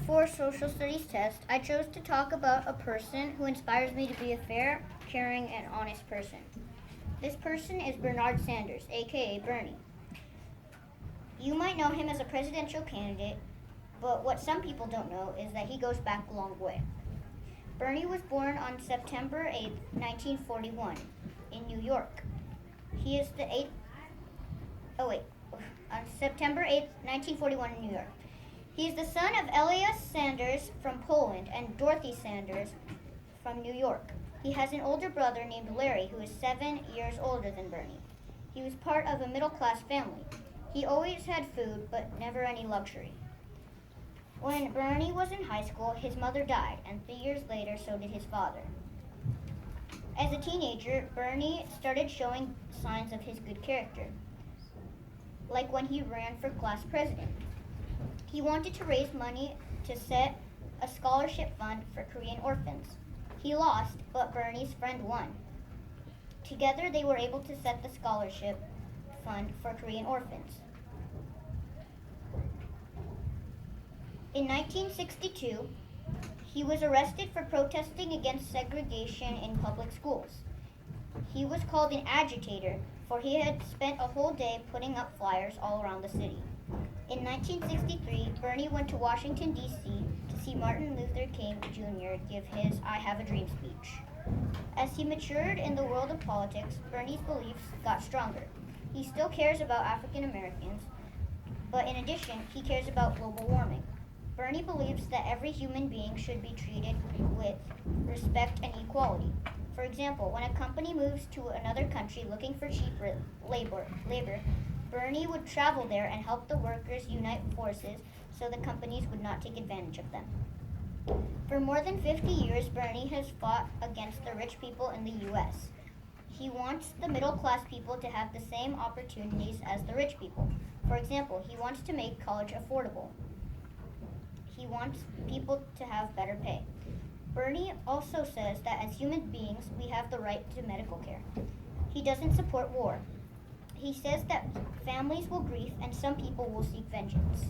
4 social studies test, I chose to talk about a person who inspires me to be a fair, caring, and honest person. This person is Bernard Sanders, aka Bernie. You might know him as a presidential candidate, but what some people don't know is that he goes back a long way. Bernie was born on September 8, 1941, in New York. He is the eighth, on September 8, 1941 in New York. He is the son of Elias Sanders from Poland and Dorothy Sanders from New York. He has an older brother named Larry who is 7 years older than Bernie. He was part of a middle-class family. He always had food, but never any luxury. When Bernie was in high school, his mother died, and 3 years later, so did his father. As a teenager, Bernie started showing signs of his good character, like when he ran for class president. He wanted to raise money to set a scholarship fund for Korean orphans. He lost, but Bernie's friend won. Together, they were able to set the scholarship fund for Korean orphans. In 1962, he was arrested for protesting against segregation in public schools. He was called an agitator, for he had spent a whole day putting up flyers all around the city. In 1963, Bernie went to Washington, D.C. to see Martin Luther King Jr. give his I Have a Dream speech. As he matured in the world of politics, Bernie's beliefs got stronger. He still cares about African Americans, but in addition, he cares about global warming. Bernie believes that every human being should be treated with respect and equality. For example, when a company moves to another country looking for cheap labor, Bernie would travel there and help the workers unite forces so the companies would not take advantage of them. For more than 50 years, Bernie has fought against the rich people in the U.S. He wants the middle-class people to have the same opportunities as the rich people. For example, he wants to make college affordable. He wants people to have better pay. Bernie also says that as human beings, we have the right to medical care. He doesn't support war. He says that families will grieve and some people will seek vengeance.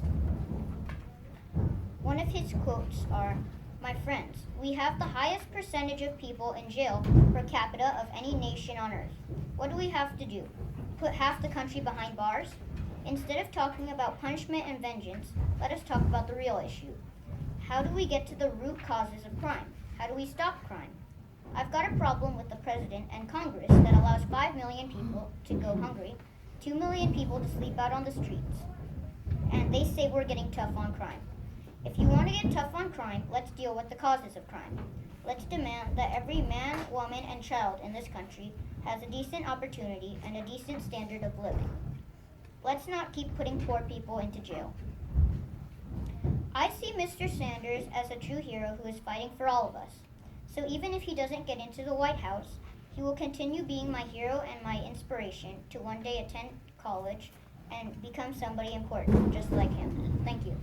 One of his quotes are, "My friends, we have the highest percentage of people in jail per capita of any nation on earth. What do we have to do? Put half the country behind bars? Instead of talking about punishment and vengeance, let us talk about the real issue. How do we get to the root causes of crime? How do we stop crime? I've got a problem with the president and Congress that allows 5 million people to go hungry, 2 million people to sleep out on the streets, and they say we're getting tough on crime. If you want to get tough on crime, let's deal with the causes of crime. Let's demand that every man, woman, and child in this country has a decent opportunity and a decent standard of living. Let's not keep putting poor people into jail." I see Mr. Sanders as a true hero who is fighting for all of us. So even if he doesn't get into the White House, he will continue being my hero and my inspiration to one day attend college and become somebody important, just like him. Thank you.